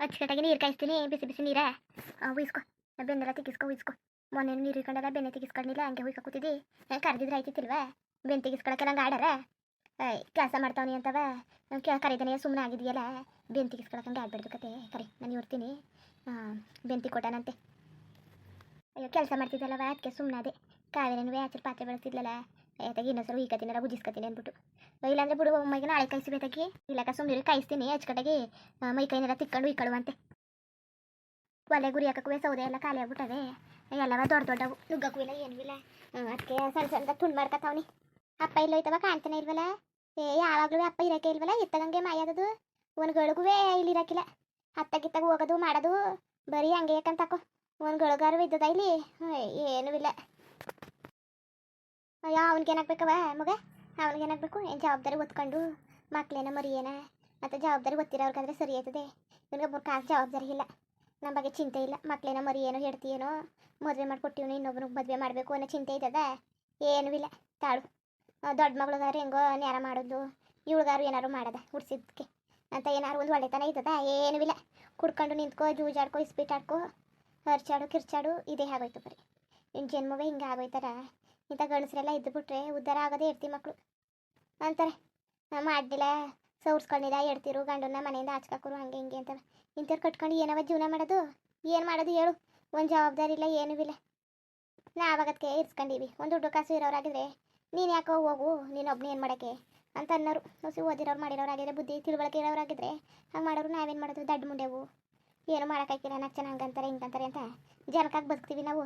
ಅಚ್ಚುಕಟ್ಟಾಗಿ ನೀರು ಕಾಯಿಸ್ತೀನಿ, ಬಿಸಿ ಬಿಸಿ ನೀರ ಉಯಿಸ್ಕೊ. ಬೆನ್ನೆಲ್ಲ ತೆಗಿಸ್ಕೊ ಉಯಿಸ್ಕೊ. ಮೊನ್ನೆ ನೀರು ಇಟ್ಕೊಂಡೆಲ್ಲ ಬೆನ್ನೆ ತೆಗಿಸ್ಕೊಂಡಿಲ್ಲ, ಹಂಗೆ ಉಯ್ಕೊ ಕೂತಿದ್ದಿ. ಕರೆದಿದ್ರೆ ಆಯ್ತಿಲ್ವಾ? ಬೆನ್ನು ತೆಗಿಸ್ಕೊಳಕ್ಕೆಲ್ಲ ಹಂಗೆ ಆಡಾರ ಕೆಲಸ ಮಾಡ್ತಾವನಿ ಅಂತವ ಕರೀತಾನೆ ಸುಮ್ಮನೆ ಆಗಿದೆಯಲ್ಲ. ಬೆನ್ನು ತೆಗಿಸ್ಕೊಳಕ್ಕೆ ಹಂಗೆ ಆಡ್ಬಿಡ್ದು ಕತೆ. ಕರಿ ನಾನು ಇರ್ತೀನಿ. ಬೆಂತಿ ಕೊಟ್ಟಾನಂತೆ. ಅಯ್ಯೋ ಕೆಲಸ ಮಾಡ್ತಿದ್ದಲ್ಲವ ಅದಕ್ಕೆ ಸುಮ್ಮನೆ ಅದೇ. ಕಾವೇರಿನೂ ಆಚೆ ಪಾತ್ರೆ ಬೆಳೆಸ್ತಿದ್ಲಲ್ಲ, ಏತಾಗಿ ಇನ್ನೊಂದ್ಸಲ ಈಕತ್ತಿನಾರ ಗುಜಿಸ್ಕತೀನಿ ಅಂದ್ಬಿಟ್ಟು. ಇಲ್ಲಾಂದ್ರೆ ಬಿಡು ಮೈಗೆ ನಾಳೆ ಕಾಯಿಸಬೇತಾಗಿ. ಇಲ್ಲಕ್ಕ ಸುಮ್ಮನೆ ಕಾಯಿಸ್ತೀನಿ ಅಚ್ಚುಕಟ್ಟಾಗಿ. ಮೈ ಕೈನೆಲ್ಲ ತಿಕ್ಕೊಂಡು ಇಕ್ಕಳುವಂತೆ. ಒಲೆ ಗುರಿ ಹಾಕಕ್ಕೂ ಸೌದೆ ಎಲ್ಲ ಖಾಲಿ ಆಗ್ಬಿಟ್ಟವೆ. ಎಲ್ಲವ ದೊಡ್ಡ ದೊಡ್ಡವು, ನುಗ್ಗಕ್ಕೂ ಇಲ್ಲ ಏನೂ ಇಲ್ಲ. ಅದಕ್ಕೆ ಸಣ್ಣ ಸಣ್ಣದ ತುಂಡು ಮಾಡ್ಕೊತಾವನಿ. ಅಪ್ಪ ಇಲ್ಲೋಯ್ತವ ಕಾಣ್ತಾನೆ ಇಲ್ವಲ್ಲ. ಯಾವಾಗಲೂ ಅಪ್ಪ ಇರೋಕೆ ಇಲ್ವಲ್ಲ, ಎತ್ತಗಂಗೆ ಮಾಯದದು. ಒಂದ್ಗಳಿಗೂ ಇಲ್ಲಿ ಇರೋಕಿಲ್ಲ. ಅತ್ತಾಗಿತ್ತಾಗ ಹೋಗೋದು ಮಾಡೋದು ಬರೀ ಹಂಗೆ ಯಾಕಂತಕೋ. ಒಂದ್ಗಳಿಗಾರು ಇದ್ದದ ಇಲ್ಲಿ ಏನೂ ಇಲ್ಲ. ಅಯ್ಯೋ ಅವ್ನಿಗೇನಾಗಬೇಕವ ಮಗ, ಅವ್ನಿಗೇನಾಗಬೇಕು? ಏನು ಜವಾಬ್ದಾರಿ ಒತ್ಕೊಂಡು ಮಕ್ಳೇನ ಮರಿಯೇನ ಮತ್ತು ಜವಾಬ್ದಾರಿ ಒತ್ತಿರೋರ್ಗಾದ್ರೆ ಸರಿ ಆಯ್ತದೆ. ಇವನಿಗೆ 3 ಕಾಸು ಜವಾಬ್ದಾರಿ ಇಲ್ಲ, ನಮ್ಮ ಬಗ್ಗೆ ಚಿಂತೆ ಇಲ್ಲ. ಮಕ್ಳೇನೋ ಮರಿಯೇನೋ ಹೆಡ್ತಿಯೇನೋ ಮದುವೆ ಮಾಡಿಕೊಟ್ಟಿವ್ನು, ಇನ್ನೊಬ್ಬನಿಗೆ ಮದುವೆ ಮಾಡಬೇಕು ಅನ್ನೋ ಚಿಂತೆ ಇದ್ದದ ಏನೂ ಇಲ್ಲ. ತಾಳು ದೊಡ್ಡ ಮಗಳಿಗಾರು ಹೆಂಗೋ ನ್ಯಾರ ಮಾಡೋದು, ಇವಳಿಗಾರು ಏನಾರು ಮಾಡೋದ ಹುಡ್ಸಿದ್ಕೆ ಅಂತ ಏನಾರು ಒಂದು ಒಳ್ಳೆತನ ಇದ್ದದ ಏನೂ ಇಲ್ಲ. ಕುಡ್ಕೊಂಡು ನಿಂತ್ಕೋ, ಜೂಜಾಡ್ಕೋ, ಇಸ್ಪೀಟ್ ಆಡ್ಕೋ, ಹರ್ಚಾಡು ಕಿರ್ಚಾಡು ಇದೇ ಆಗೋಯ್ತು ಬರೀ. ಇನ್ನು ಜನ್ಮವೇ ಹಿಂಗೆ ಆಗೋಯ್ತಾರ. ಇಂಥ ಗಂಡಸ್ರೆಲ್ಲ ಇದ್ದು ಬಿಟ್ರೆ ಉದ್ಧಾರ ಆಗೋದೇ ಇರ್ತಿ ಮಕ್ಕಳು ಅಂತಾರೆ. ಮಾಡಿಲ್ಲ ಸೌರ್ಸ್ಕೊಂಡಿಲ್ಲ ಎಡ್ತಿರು ಗಂಡನ್ನ ಮನೆಯಿಂದ ಆಚ್ಕಾಕರು ಹಂಗೆ ಹಿಂಗೆ ಅಂತಾರೆ. ಇಂಥವ್ರು ಕಟ್ಕೊಂಡು ಏನವ ಜೀವನ ಮಾಡೋದು? ಏನು ಮಾಡೋದು ಹೇಳು? ಒಂದು ಜವಾಬ್ದಾರಿ ಇಲ್ಲ ಏನೂ ಇಲ್ಲ. ನಾವಾಗದಕ್ಕೆ ಇರ್ಸ್ಕೊಂಡಿವಿ. ಒಂದು ದುಡ್ಡು ಕಾಸು ಇರೋರಾಗಿದ್ರೆ ನೀನು ಯಾಕೋ ಹೋಗು, ನೀನು ಒಬ್ಬನೇ ಏನು ಮಾಡೋಕ್ಕೆ ಅಂತ ಅನ್ನೋರು. ಹೊಸಿ ಓದಿರೋರು ಮಾಡಿರೋರಾಗಿದ್ರೆ, ಬುದ್ಧಿ ತಿಳುವಳಿಕೆ ಇರೋರಾಗಿದ್ರೆ ಹಂಗೆ ಮಾಡೋರು. ನಾವೇನು ಮಾಡೋದು? ದಡ್ಡ ಮುಂಡೆವು, ಏನು ಮಾಡೋಕ್ಕಾಗಿಲ್ಲ. ನಾಲ್ಕು ಜನ ಹಂಗಂತಾರೆ ಹಿಂಗಂತಾರೆ ಅಂತ ಜನಕ್ಕಾಗಿ ಬದುಕ್ತೀವಿ ನಾವು.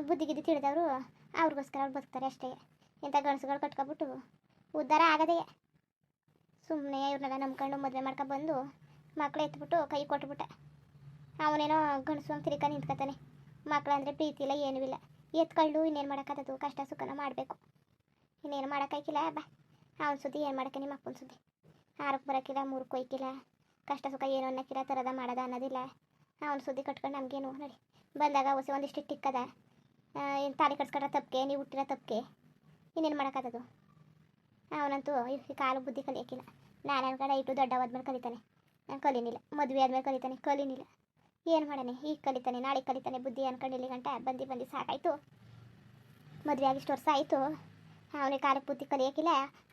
ಬುದ್ಧಿ ಗಿದ್ದಿ ತಿಳಿದವರು ಅವ್ರಿಗೋಸ್ಕರ ಅವ್ರು ಬದುಕ್ತಾರೆ ಅಷ್ಟೇ. ಇಂಥ ಗಂಡಸುಗಳು ಕಟ್ಕೊಬಿಟ್ಟು ಉದ್ಧಾರ ಆಗದೆ. ಸುಮ್ಮನೆ ಇವ್ರನ್ನೆಲ್ಲ ನಂಬ್ಕೊಂಡು ಮದುವೆ ಮಾಡ್ಕೊಬಂದು ಮಕ್ಳು ಎತ್ಬಿಟ್ಟು ಕೈ ಕೊಟ್ಬಿಟ್ಟ. ಅವನೇನೋ ಗಂಡಸು ಹಂಗೆ ತಿರ್ಕ ನಿಂತ್ಕೊತಾನೆ. ಮಕ್ಳಂದರೆ ಪ್ರೀತಿ ಇಲ್ಲ ಏನೂ ಇಲ್ಲ. ಎತ್ಕೊಂಡು ಇನ್ನೇನು ಮಾಡೋಕ್ಕಾಗದು? ಕಷ್ಟ ಸುಖನ ಮಾಡಬೇಕು, ಇನ್ನೇನು ಮಾಡೋಕ್ಕಾಗಿಲ್ಲ. ಬಾ ಅವನ ಸುದ್ದಿ ಏನು ಮಾಡೋಕ್ಕೆ? ನಿಮ್ಮ ಅಪ್ಪನ ಸುದ್ದಿ 6ಕ್ಕೆ ಬರೋಕ್ಕಿಲ್ಲ, 3ಕ್ಕೆ ಹೋಯ್ಕಿಲ್ಲ, ಕಷ್ಟ ಸುಖ ಏನು ಅನ್ನೋಕ್ಕಿಲ್ಲ, ಥರದ ಮಾಡೋದ ಅನ್ನೋದಿಲ್ಲ. ಅವನ ಸುದ್ದಿ ಕಟ್ಕೊಂಡು ನಮಗೇನು ನೋಡಿ. ಬಂದಾಗ ಹೊಸ ಒಂದಿಷ್ಟು ಟಿಕ್ಕದ ಏನು ತಾಲಿ ಕಟ್ಸ್ಕೊಂಡ್ರೆ ತಪ್ಪಿಗೆ, ನೀವು ಹುಟ್ಟಿರೋ ತಪ್ಪಿಗೆ ಇನ್ನೇನು ಮಾಡೋಕ್ಕಾಗದು? ಅವನಂತೂ ಈ ಕಾಲು ಬುದ್ಧಿ ಕಲಿಯೋಕ್ಕಿಲ್ಲ. ನಾನು ಅನ್ಕಡೆ ಇಟ್ಟು ದೊಡ್ಡವಾದ್ಮೇಲೆ ಕಲಿತಾನೆ, ನಾನು ಕಲೀನಿಲ್ಲ. ಮದುವೆ ಆದ್ಮೇಲೆ ಕಲಿತಾನೆ, ಕಲೀನಿಲ್ಲ. ಏನು ಮಾಡಾನೆ? ಈಗ ಕಲಿತಾನೆ, ನಾಳೆ ಕಲಿತಾನೆ. ಬುದ್ಧಿ ಅನ್ಕೊಂಡು ಇಲ್ಲಿ ಗಂಟ ಬಂದು ಸಾಕಾಯಿತು. ಮದುವೆ ಆಗಿಷ್ಟು ವರ್ಷ ಆಯಿತು, ಅವನಿಗೆ ಕಾಲಕ್ಕೆ ಬುದ್ಧಿ ಕಲಿಯೋಕ್ಕಿಲ್ಲ.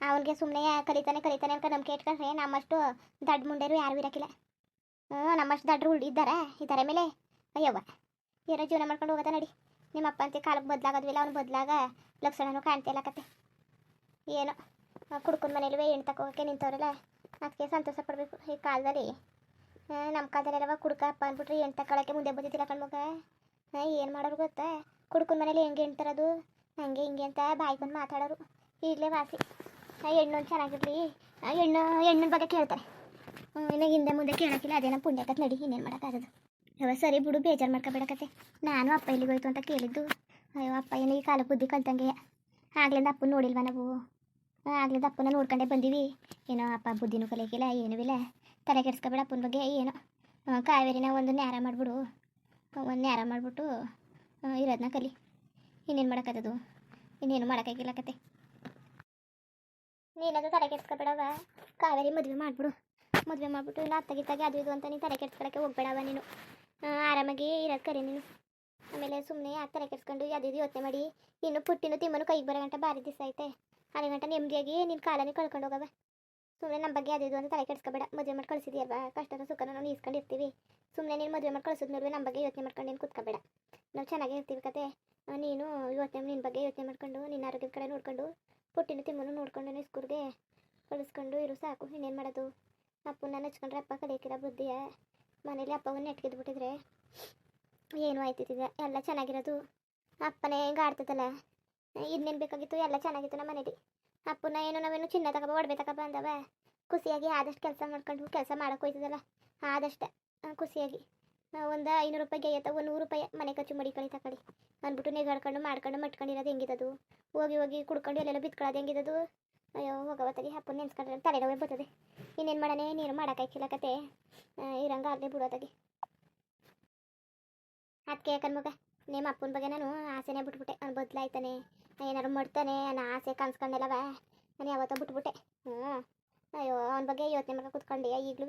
ಅವನಿಗೆ ಸುಮ್ಮನೆ ಕಲಿತಾನೆ ಅನ್ಕೊಂಡು ನಂಬಿಕೆ ಇಟ್ಕೊಂಡ್ರೆ ನಮ್ಮಷ್ಟು ದಡ್ಡ ಮುಂಡೆರು ಯಾರು ಇರೋಕ್ಕಿಲ್ಲ. ನಮ್ಮಷ್ಟು ದಡ್ಡರು ಇದ್ದಾರೆ ಮೇಲೆ ಅಯ್ಯವ್ವ ಏನೋ ಜೀವನ ಮಾಡ್ಕೊಂಡು ಹೋಗೋದ ನಡಿ. ನಿಮ್ಮ ಅಪ್ಪ ಅಂತ ಕಾಲಕ್ಕೆ ಬದಲಾಗೋದ್ವಿಲ್ಲ, ಅವ್ನು ಬದಲಾಗ ಲಕ್ಷಣನೂ ಕಾಣ್ತಿಲ್ಲ ಕತೆ. ಏನೋ ಕುಡ್ಕೊಂಡ್ ಮನೇಲಿ ಹೆಣ್ಣು ತಗೋಕೆ ನಿಂತವ್ರಲ್ಲ, ಅದಕ್ಕೆ ಸಂತೋಷ ಪಡಬೇಕು. ಈ ಕಾಲದಲ್ಲಿ ನಮ್ಮ ಕಾಲದಲ್ಲೆಲ್ಲವ ಕುಡ್ಕ ಅಪ್ಪ ಅಂದ್ಬಿಟ್ರೆ ಹೆಣ್ಣು ತಗೊಳಕ್ಕೆ ಮುಂದೆ ಬಂದಿದ್ದಿಲ್ಲ ಕಣ್ಮಗ. ಏನು ಮಾಡೋರು ಗೊತ್ತಾ? ಕುಡ್ಕೊಂಡ್ ಮನೇಲಿ ಹೆಂಗೆ ಹೆಣ್ಣು ತರೋದು ಹಂಗೆ ಹಿಂಗೆ ಅಂತ ಬಾಯ್ಕೊಂಡು ಮಾತಾಡೋರು. ಈಗಲೇ ವಾಸಿ ಹೆಣ್ಣು ಚೆನ್ನಾಗಿರಲಿ, ಹೆಣ್ಣಿನ ಬಗ್ಗೆ ಕೇಳ್ತಾರೆ. ಇನ್ನು ಹಿಂದೆ ಮುಂದೆ ಕೇಳೋಕ್ಕಿಲ್ಲ. ಅದೇನೋ ಪುಣ್ಯಕತ್ ನಡಿ, ಇನ್ನೇನು ಮಾಡೋಕ್ಕಾಗೋದು? ಅವ ಸರಿ ಬಿಡು, ಬೇಜಾರು ಮಾಡ್ಕೊಬೇಡಕತ್ತೆ. ನಾನು ಅಪ್ಪ ಇಲ್ಲಿಗೆ ಹೋಯ್ತು ಅಂತ ಕೇಳಿದ್ದು. ಅಯ್ಯೋ ಅಪ್ಪ ಏನೋ ಈ ಕಾಲ ಬುದ್ಧಿ ಕಲ್ತಂಗೆ. ಆಗ್ಲಿಂದ ಅಪ್ಪನ ನೋಡಿಲ್ವ ನಾವು? ಆಗ್ಲಿಂದ ಅಪ್ಪನ ನೋಡ್ಕೊಂಡೇ ಬಂದೀವಿ. ಏನೋ ಅಪ್ಪ ಬುದ್ಧಿನೂ ಕಲಿಯೋಕ್ಕಿಲ್ಲ ಏನೂ ಇಲ್ಲ. ತಲೆ ಕೆಡಿಸ್ಕೊಬೇಡ ಅಪ್ಪನ ಬಗ್ಗೆ. ಏನೋ ಕಾವೇರಿನ ಒಂದು ನ್ಯಾರ ಮಾಡಿಬಿಡು, ಒಂದು ನ್ಯಾರ ಮಾಡಿಬಿಟ್ಟು ಇರೋದನ್ನ ಕಲಿ. ಇನ್ನೇನು ಮಾಡೋಕ್ಕಾಗೋದು? ಇನ್ನೇನು ಮಾಡೋಕ್ಕಾಗಿಲ್ಲ ಕತೆ. ನೀನದು ತಲೆ ಕೆಡಿಸ್ಕೊಬೇಡವ. ಕಾವೇರಿ ಮದುವೆ ಮಾಡಿಬಿಡು. ಮದುವೆ ಮಾಡಿಬಿಟ್ಟು ಇಲ್ಲ ಅತ್ತಗಿತ್ತಾಗೆ ಅದು ಇದು ಅಂತ ನೀನು ತಲೆ ಕೆಡ್ಸ್ಕೊಳಕ್ಕೆ ಹೋಗ್ಬೇಡವ. ನೀನು ಆರಾಮಾಗಿ ಇರೋದು ಕರಿ ನೀನು. ಆಮೇಲೆ ಸುಮ್ಮನೆ ಆ ತಲೆ ಕೆಡ್ಸ್ಕೊಂಡು ಅದು ಇದು ಯೋಚನೆ ಮಾಡಿ ಇನ್ನು ಪುಟ್ಟಿನೂ ತಿಮ್ಮನು ಕೈಗೆ ಬರೋ ಗಂಟ ಭಾರಿ ದಿವಸ ಐತೆ. ಅಲ್ಲಿ ಗಂಟ ನೆಮ್ಮದಿಯಾಗಿ ನಿನ್ನ ಕಾಲನೇ ಕಳ್ಕೊಂಡು ಹೋಗವ. ಸುಮ್ಮನೆ ನಮ್ಮ ಬಗ್ಗೆ ಅದು ಇದು ಅಂತ ತಲೆ ಕೆಡ್ಸ್ಕೊಬೇಡ. ಮದುವೆ ಮಾಡಿ ಕಳಿಸಿದ್ಯಲ್ವಾ, ಕಷ್ಟದ ಸುಖನ ನಾವು ಈಸ್ಕೊಂಡಿರ್ತೀವಿ. ಸುಮ್ಮನೆ ನೀನು ಮದುವೆ ಮಾಡಿ ಕಳಿಸಿದ್ಮೇಲೆ ನಮ್ಮ ಬಗ್ಗೆ ಯೋಚನೆ ಮಾಡ್ಕೊಂಡು ನೀನು ಕೂತ್ಕೋಬೇಡ. ನಾವು ಚೆನ್ನಾಗೇ ಇರ್ತೀವಿ ಕತೆ. ನೀನು ನಿನ್ನ ಬಗ್ಗೆ ಯೋಚನೆ ಮಾಡ್ಕೊಂಡು ನಿನ್ನ ಆರೋಗ್ಯದ ಕಡೆ ನೋಡ್ಕೊಂಡು ಪುಟ್ಟಿನೂ ತಿಮ್ಮನು ನೋಡ್ಕೊಂಡು ಸ್ಕೂಲ್ಗೆ ಕಳಿಸ್ಕೊಂಡು ಇರು ಸಾಕು. ಇನ್ನೇನು ಮಾಡೋದು? ಅಪ್ಪನ ಹಚ್ಕೊಂಡ್ರೆ ಅಪ್ಪ ಕಲಿಯಕ್ಕಿಲ್ಲ ಬುದ್ಧಿಯ. ಮನೇಲಿ ಅಪ್ಪವನ್ನ ನೆಟ್ಕಿದ್ಬಿಟ್ಟಿದ್ರೆ ಏನು ಆಯ್ತಿದ್ದ? ಎಲ್ಲ ಚೆನ್ನಾಗಿರೋದು ಅಪ್ಪನೇ ಹಿಂಗೆ ಆಡ್ತದಲ್ಲ. ಇನ್ನೇನು ಬೇಕಾಗಿತ್ತು? ಎಲ್ಲ ಚೆನ್ನಾಗಿತ್ತು ನಮ್ಮ ಮನೇಲಿ. ಅಪ್ಪನ ಏನು ನಾವೇನು ಚಿನ್ನ ತಗೊಬ ಒಡವೆ ತಗೊಬ ಅಂದವ. ಖುಷಿಯಾಗಿ ಆದಷ್ಟು ಕೆಲಸ ಮಾಡ್ಕೊಂಡು ಕೆಲಸ ಮಾಡೋಕೆ ಹೋಯ್ತದಲ್ಲ, ಆದಷ್ಟು ಖುಷಿಯಾಗಿ ಒಂದು 500 ರೂಪಾಯಿಗೆ ಅಥವಾ 100 ರೂಪಾಯಿ ಮನೆ ಖರ್ಚು ಮಡಿ ಕಳಿ ತಗೊಳ್ಳಿ ಅಂದ್ಬಿಟ್ಟು ನೆಗಾಡ್ಕೊಂಡು ಮಾಡ್ಕೊಂಡು ಮಟ್ಕೊಂಡಿರೋದು ಹೆಂಗಿದ್ದದು? ಹೋಗಿ ಕುಡ್ಕೊಂಡು ಎಲ್ಲೆಲ್ಲ ಬಿತ್ಕೊಳ್ಳೋದು ಹೆಂಗಿದ್ದದು? ಅಯ್ಯೋ ಹೋಗವತ್ತಾಗಿ ಅಪ್ಪನ ನೆನ್ಸ್ಕೊಂಡ್ರೆ ತಲೆನೋವೇ ಬರ್ತದೆ. ಇನ್ನೇನು ಮಾಡಾನೆ? ನೀನು ಮಾಡೋಕ್ಕಾಗಿಲ್ಲ ಕತೆ. ಇರಂಗ ಆಗದೆ ಬಿಡೋದಾಗಿ ಅದಕ್ಕೆ ಯಾಕನ್ಮಗ ನಿಮ್ಮ ಅಪ್ಪನ ಬಗ್ಗೆ ನಾನು ಆಸೆನೇ ಬಿಟ್ಬಿಟ್ಟೆ. ಅವ್ನು ಬದಲಾಯ್ತಾನೆ, ಏನಾರು ಮಾಡ್ತಾನೆ ಅನ್ನೋ ಆಸೆ ಕನ್ಸ್ಕೊಂಡೆಲ್ಲವ ನಾನು ಯಾವತ್ತೋ ಬಿಟ್ಬಿಟ್ಟೆ. ಅಯ್ಯೋ ಅವನ ಬಗ್ಗೆ ಯೋಚನೆ ಮಾಡ್ಕೊಂಡು ಕೂತ್ಕೊಂಡೆ ಈಗಲೂ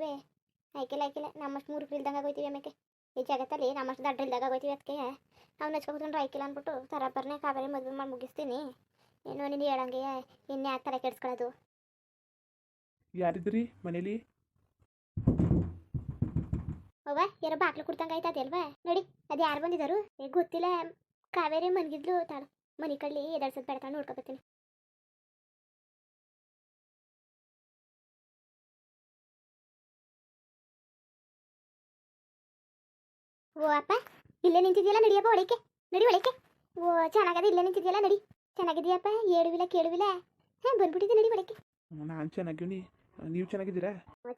ಆಯ್ಕಿಲ್ಲ ನಮ್ಮಷ್ಟು ಮೂರು ಇಲ್ದಂಗೆ ಆಗೋಯ್ತೀವಿ ಆಮೇಲೆ ಈ ಜಗತ್ತಲ್ಲಿ ನಮ್ಮಷ್ಟು ದಡ್ಡ ಇಲ್ದಾಗ ಆಗೋಯ್ತೀವಿ ಅದಕ್ಕೆ ಅವ್ನು ಹಚ್ಕೊಬಿಟ್ಕೊಂಡು ಆಯ್ಕಿಲ್ಲ ಅಂದ್ಬಿಟ್ಟು ತರಬರ್ನೇ ಕಾವೇರಿ ಮದುವೆ ಮಾಡಿ ಮುಗಿಸ್ತೀನಿ. ಏನೋ ನೀನು ಹೇಳಂಗೆ ಇನ್ನು ಯಾಕೆ ತಲೆ ಕೆಡ್ಸ್ಕೊಳ್ಳೋದು. ಯಾರಿದ್ರಿ ಮನೇಲಿ? ಅವ್ವ ಯಾರೋ ಬಾಕ್ಲು ಕೊಡ್ತಂಗೆ ಆಯ್ತದೆ ಅಲ್ವಾ ನೋಡಿ. ಅದು ಯಾರು ಬಂದಿದ್ದಾರು ಗೊತ್ತಿಲ್ಲ. ಕಾವೇರಿ ಮನ್ಗಿದ್ಲು ತಾಳು ಮನೆ ಕಳ್ಳಿ ಎದಳ್ಸೋದು ಬೇಡ ತಾಳು ನೋಡ್ಕೊಬತ್ತೀನಿ. ಓ ಅಪ್ಪ ಇಲ್ಲೇ ನಿಂತಿದ್ಯಲ್ಲ ನಡಿಯಪ್ಪ ಒಳಕ್ಕೆ ನಡಿ ಒಳಕ್ಕೆ. ಓ ಚೆನ್ನಾಗದ ಇಲ್ಲೇ ನಿಂತಿದ್ಯಲ್ಲ ನಡಿ. ಚೆನ್ನಾಗಿದೆಯಪ್ಪ ಹೇಳುವಿಲ್ಲ ಕೇಳುವಿಲ್ಲ. ಹಾಂ ಬಂದ್ಬಿಟ್ಟಿದ್ದೆ ನಡಿ ಒಳಕ್ಕೆ. ನಾನು ಚೆನ್ನಾಗಿವ್ನಿ, ನೀವು ಚೆನ್ನಾಗಿದ್ದೀರಾ?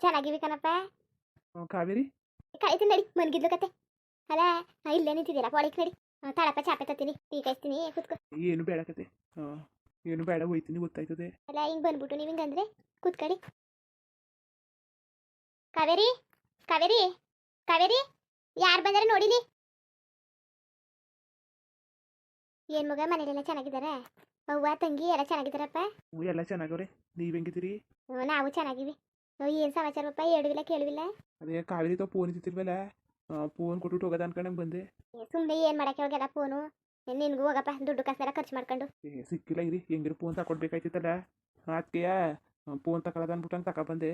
ಚೆನ್ನಾಗಿವಿ ಕಣಪ್ಪ. ಕಾವೇರಿ ಕಾಯ್ತೀನಿ ನಡಿ ಮನ್ಗಿದ್ಲು ಕತೆ. ಅಲ್ಲ ಇಲ್ಲೇ ನಿಂತಿದ್ದೀರಾ ಒಳಕ್ಕೆ ನಡಿ. ತಾಳಪ್ಪ ಚಾಪೆ ತತ್ತೀನಿ ಟೀ ಕಾಯಿಸ್ತೀನಿ ಕೂತ್ಕೊ. ಏನು ಬೇಡ ಕತೆ, ಏನು ಬೇಡ ಹೋಯ್ತೀನಿ ಗೊತ್ತಾಯ್ತದೆ. ಅಲ್ಲ ಹಿಂಗೆ ಬಂದ್ಬಿಟ್ಟು ನೀವು ಹಿಂಗಂದ್ರೆ ಕೂತ್ಕೊಳ್ಳಿ. ಕಾವೇರಿ ಕಾವೇರಿ ಕಾವೇರಿ ಯಾರು ಬಂದಾರೆ ನೋಡಿಲಿ. ಏನ್ ಮಗ ಮನೇಲೆಲ್ಲ ಚೆನ್ನಾಗಿದ್ದಾರೆ? ಅವ್ವ ತಂಗಿ ಎಲ್ಲ ಚೆನ್ನಾಗಿದ್ದಾರಪ್ಪ? ಎಲ್ಲ ಚೆನ್ನಾಗವ್ರೆ, ನೀವು ಹೆಂಗಿದ್ದೀರಿ? ನಾವು ಚೆನ್ನಾಗಿವಿ. ಏನು ಸಮಾಚಾರಪ್ಪ ಹೇಳುವಿಲ್ಲ ಕೇಳುವಿಲ್ಲ. ಅದೇ ಕಾವೇರಿ ತಾವು ಫೋನ್ ಇದ್ದಿರ್ವಲ್ಲ, ಫೋನ್ ಕೊಟ್ಬಿಟ್ಟು ಹೋಗೋದ ಅನ್ಕೊಂಡು ಬಂದೆ. ಸುಮ್ಮನೆ ಏನು ಮಾಡಕ್ಕೆ ಹೋಗಲ್ಲ ಫೋನು. ನಿನ್ಗೂ ಹೋಗಪ್ಪ ದುಡ್ಡು ಕಾಸೆಲ್ಲ ಖರ್ಚು ಮಾಡ್ಕೊಂಡು. ಸಿಕ್ಕಿಲ್ಲ ಇರಿ, ಹೆಂಗಿರು ಫೋನ್ ತಗೊಡ್ಬೇಕಾಯ್ತಿತ್ತಲ್ಲ ಅದಕ್ಕೆ ಫೋನ್ ತಗೊಳ್ಳೋದು ಅಂದ್ಬಿಟ್ಟು ಹಂಗೆ ತಗೊಬಂದೆ.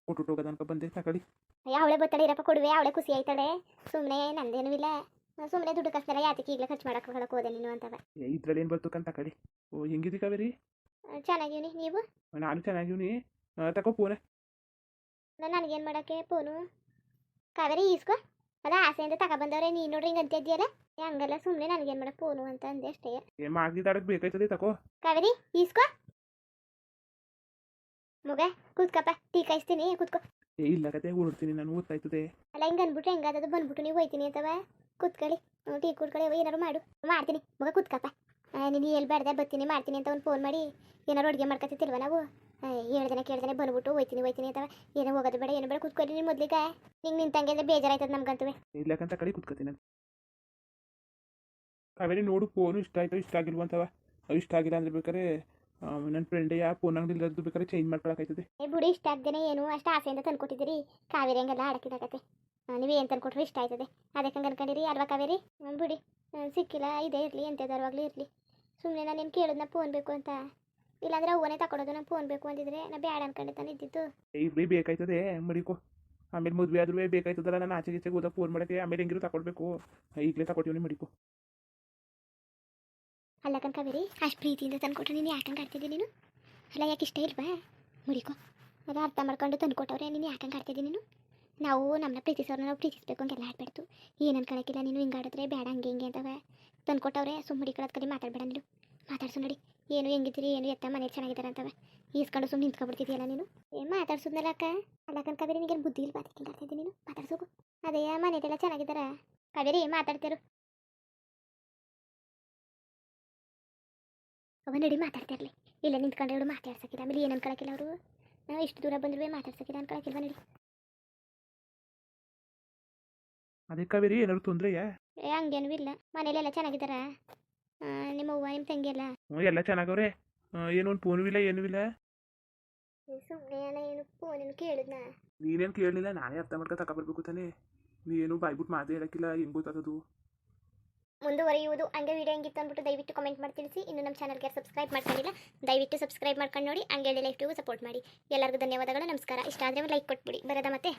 ಕೊಟ್ಬಿಟ್ಟು ಹೋಗೋದು ಅನ್ಕೊ ಬಂದೆ, ತಗೊಳ್ಳಿ. ಅವಳೆ ಬತ್ತಾಳೆ ಇರಪ್ಪ ಕೊಡುವೆ, ಅವಳೆ ಖುಷಿ ಆಯ್ತಾಳೆ. ಸುಮ್ಮನೆ ನಂದೇನೂ ಇಲ್ಲ. ಸುಮ್ಮನೆ ದುಡ್ಡು ಕಾಸೆಲ್ಲ ಯಾತಕ್ಕೆ ಈಗಲೇ ಖರ್ಚು ಮಾಡಕ್ಕೆ ಹೋದೆ ನೀನು ಅಂತವ. ಇದ್ರಲ್ಲಿ ಏನು ಬರ್ತು ಕಂತ ತಗೊಳ್ಳಿ. ಓ ಹೆಂಗಿದ್ದಿ ಕಾವೇರಿ? ಚೆನ್ನಾಗಿವ್ನಿ ನೀವು? ನಾನು ಚೆನ್ನಾಗಿವ್ನಿ, ತಗೋ ಫೋನ. ನನಗೇನು ಮಾಡೋಕ್ಕೆ ಫೋನು? ಕಾವೇರಿ ಈಸ್ಕೊ. ಅಲ್ಲ ಆಸೆಯಿಂದ ತಗೊಬಂದವ್ರೆ ನೀನು ನೋಡ್ರಿ ಹಿಂಗೆ ಅಂತಿದ್ಯಲ್ಲ. ಹಂಗಲ್ಲ ಸುಮ್ಮನೆ ನನಗೇನು ಮಾಡೋಕ್ಕೆ ಫೋನು ಅಂತ ಅಂದೆ ಅಷ್ಟೇ. ಮಾಗ್ದಿದ್ದಾಡಕ್ಕೆ ಬೇಕಾಯ್ತದೆ, ತಗೋ. ಕಾವೇರಿ ಈಸ್ಕೊ ಮಗ. ಕೂತ್ಕಪ್ಪ ಟೀ ಕಾಯಿಸ್ತೀನಿ ಕೂತ್ಕೊ. ಇಲ್ಲ ಕತೆ ಹೊರಡ್ತೀನಿ ನಾನು, ಗೊತ್ತಾಯ್ತದೆ. ಅಲ್ಲ ಹಿಂಗೆ ಅಂದ್ಬಿಟ್ರೆ ಹೆಂಗಾದದು ಬಂದ್ಬಿಟ್ಟು ನೀವು ಹೋಯ್ತೀನಿ ಅಂತವ. ಕೂತ್ಕೊಳ್ಳಿ ಟೀ ಕುಡ್ಕೊಳ್ಳಿ ಏನಾರು ಮಾಡು. ಮಾಡ್ತೀನಿ ಮಗ ಕೂತ್ಕಪ್ಪ. ನೀನು ಹೇಳ್ಬಾರ್ದೆ ಬರ್ತೀನಿ ಮಾಡ್ತೀನಿ ಅಂತ ಒಂದು ಫೋನ್ ಮಾಡಿ ಏನಾರು ಅಡುಗೆ ಮಾಡ್ಕೊತಿಲ್ವ ನಾವು? ಹೇಳ್ದೇನೆ ಕೇಳ್ದೇನೆ ಬಂದ್ಬಿಟ್ಟು ಹೋಯ್ತೀನಿ ಅಂತವ. ಏನೋ ಹೋಗೋದು ಬೇಡ ಏನು ಬೇಡ ಕೂತ್ಕೊಳ್ಳಿ ನೀನು ಮೊದ್ಲಿಗೆ. ನಿಂಗೆ ನಿಂತಂಗೆ ಅಂದ್ರೆ ಬೇಜಾರಾಯ್ತದ ನಮ್ಗಂತವೆ. ಇಲ್ಲಕ್ಕಂತ ಕಡೆ ಕೂತ್ಕೊತೀನಿ ನಾನು. ಕಾವೇರಿ ನೋಡು, ಫೋನು ಇಷ್ಟ ಆಯ್ತು ಇಷ್ಟ ಆಗಿಲ್ವ ಅಂತವ. ಇಷ್ಟ ಆಗಿಲ್ಲ ಅಂದ್ರೆ ಬೇಕಾದ್ರೆ ನನ್ನ ಫ್ರೆಂಡ್ ಫೋನ್ ಅಂಗಡಿ ಇಲ್ಲದ್ದು ಬೇಕಾದ್ರೆ ಚೇಂಜ್ ಮಾಡ್ಕೊಳಕಾಯ್ತದೆ. ಬುಡಿ ಇಷ್ಟ ಆಗ್ದೇನೆ ಏನು ಅಷ್ಟು ಆಸೆಯಿಂದ ತಂದ್ಕೊಟ್ಟಿದ್ದೀರಿ. ಕಾವೇರಿ ಹಂಗೆಲ್ಲ ಆಡಕ್ಕಿದಾಗತ್ತೆ. ನೀವು ಏನು ತಂದ್ಕೊಟ್ರು ಇಷ್ಟ ಆಯ್ತದೆ, ಅದಕ್ಕೆ ಹಂಗೆ ಅನ್ಕೊಂಡಿರಿ ಅಲ್ವಾ ಕಾವೇರಿ? ಬಿಡಿ ಸಿಕ್ಕಿಲ್ಲ ಇದೇ ಇರಲಿ ಎಂಥದರವಾಗ್ಲೂ ಇರಲಿ. ಸುಮ್ಮನೆ ನಾನೇನು ಕೇಳಿದ್ನ ಫೋನ್ ಬೇಕು ಅಂತ. ಇಲ್ಲಾಂದ್ರೆ ಅವನೇ ತಗೊಳೋದು ನಂಗೆ ಫೋನ್ ಬೇಕು ಅಂದಿದ್ರೆ ನಾ ಬೇಡ ಅನ್ಕೊಂಡೆ ತಾನೆ ಇದ್ದಿತ್ತು. ಇಬ್ಬರಿ ಬೇಕಾಯ್ತದೆ ಮಡಿಕೋ. ಆಮೇಲೆ ಮದುವೆ ಆದ್ರೂ ಬೇಕಾಯ್ತದಲ್ಲ, ನಾನು ಆಚೆಗೆ ಹೋದ ಫೋನ್ ಮಾಡೋಕ್ಕೆ. ಆಮೇಲೆ ಹೆಂಗಿರು ತಗೊಳ್ಬೇಕು, ಈಗಲೇ ತಗೊಳ್ತೀವಿ ಮಡಿಕೋ. ಅಲ್ಲ ಕಣ್ ಕಾವೇರಿ ಅಷ್ಟು ಪ್ರೀತಿಯಿಂದ ತಂದ್ಕೊಟ್ರೆ ನೀನು ಯಾಕಂಗೆ ಆಡ್ತಿದ್ದೀನಿ ನೀನು? ಅಲ್ಲ ಯಾಕೆ ಇಷ್ಟ ಇಲ್ವಾ ಮುಡಿಕೋ? ಅಲ್ಲ ಅರ್ಥ ಮಾಡ್ಕೊಂಡು ತಂದ್ಕೊಟ್ಟವ್ರೆ ನೀನು ಯಾಕಂಗೆ ಆಡ್ತಿದ್ದೀನಿ ನೀನು? ನಾವು ನಮ್ಮನ್ನ ಪ್ರೀತಿಸೋರು ನಾವು ಪ್ರೀತಿಸ್ಬೇಕು ಹಂಗೆಲ್ಲ ಆಡ್ಬೇಡ್ತು. ಏನು ಅನ್ಕೊಳಕ್ಕಿಲ್ಲ ನೀನು ಹಿಂಗೆ ಆಡಿದ್ರೆ ಬೇಡ ಹಂಗೆ ಹಿಂಗೆ ಅಂತವೆ ತಂದ್ಕೊಟ್ಟವ್ರೆ. ಸುಮ್ಮನೆ ಕಡೆ ಕಡೆ ಮಾತಾಡಬೇಡ ನೀನು. ಮಾತಾಡ್ಸು ನೋಡಿ ಏನು ಹೆಂಗಿದ್ದೀರಿ ಏನು ಎತ್ತ ಮನೇಲಿ ಚೆನ್ನಾಗಿದ್ದಾರೆ ಅಂತವೆ. ಈಸ್ಕೊಂಡು ಸುಮ್ಮನೆ ನಿಂತ್ಕೊಬಿಡ್ತಿದ್ದೀಯಲ್ಲ ನೀನು. ಏನು ಮಾತಾಡ್ಸೋದ್ನಲ್ಲ ಅಕ್ಕ? ಅಲ್ಲ ಕಣ್ ಕಾವೇರಿ ನಿನಗೇನು ಬುದ್ಧಿ ಇಲ್ಲ ಬಾತಿ ಹಿಂಗೆ ಆಡ್ತಿದ್ದೀನಿ ನೀನು? ಮಾತಾಡ್ಸೋಕು ಅದೇ ಮನೆದೆಲ್ಲ ಚೆನ್ನಾಗಿದ್ದಾರ? ಕಾವೇರಿ ಮಾತಾಡ್ತಿರು. ಅವ ನಡಿ ಮಾತಾಡ್ತಿರ್ಲಿ. ಇಲ್ಲ ನಿಂತ್ಕೊಂಡ್ರೆ ಅವಳು ಮಾತಾಡ್ಸಕ್ಕಿಲ್ಲ. ಆಮೇಲೆ ಏನು ಅನ್ಕೊಳಕ್ಕಿಲ್ಲ ಅವರು. ನಾವು ಇಷ್ಟು ದೂರ ಬಂದ್ರು ಮಾತಾಡ್ಸಕ್ಕಿಲ್ಲ ಅನ್ಕೊಳಕ್ಕಿಲ್ವ ನಡಿ. ಅದೇ ಕಾವೇರಿ ಏನಾದ್ರು ತೊಂದರೆಯಾ? ಹಂಗೇನೂ ಇಲ್ಲ. ಮನೇಲೆಲ್ಲ ಚೆನ್ನಾಗಿದ್ದಾರ? ನಿಮ್ಮ ಅವ್ವ ನಿಮ್ಮ ತಂಗಿ ಎಲ್ಲ? ಎಲ್ಲ ಚೆನ್ನಾಗವ್ರೆ. ಏನು ಒಂದು ಫೋನು ಇಲ್ಲ ಏನೂ ಇಲ್ಲ. ಸುಮ್ಮನೆ ಏನು ಫೋನೇನು ಕೇಳಿದ್ನ? ನೀನೇನು ಕೇಳಲಿಲ್ಲ, ನಾನೇ ಅರ್ಥ ಮಾಡ್ಕೊ ತಗೊಬರ್ಬೇಕು ತಾನೆ. ನೀನು ಬಾಯ್ಬಿಟ್ಟು ಮಾತೇ ಹೇಳಕ್ಕಿಲ್ಲ, ಹೆಂಗೆ ಗೊತ್ತಾಗೋದು? ಮುಂದುವರಿಯುವುದು ಹಂಗೆ ವಿಡಿಯೋ ಹೆಂಗಿತ್ತು ಅಂದ್ಬಿಟ್ಟು ದಯವಿಟ್ಟು ಕಮೆಂಟ್ ಮಾಡಿ ತಿಳಿಸಿ. ಇನ್ನು ನಮ್ಮ ಚಾನಲ್ಗೆ ಸಬ್ಸ್ಕ್ರೈಬ್ ಮಾಡ್ಕೊಂಡಿಲ್ಲ ದಯವಿಟ್ಟು ಸಬ್ಸ್ಕ್ರೈಬ್ ಮಾಡ್ಕೊಂಡು ನೋಡಿ. ಹಂಗೆ ಲೈಫ್ಟಿಗೂ ಸಪೋರ್ಟ್ ಮಾಡಿ. ಎಲ್ಲರಿಗೂ ಧನ್ಯವಾದಗಳು, ನಮಸ್ಕಾರ. ಇಷ್ಟ ಆದರೆ ಲೈಕ್ ಕೊಟ್ಬಿಡಿ. ಬರೋದ ಮತ್ತೆ.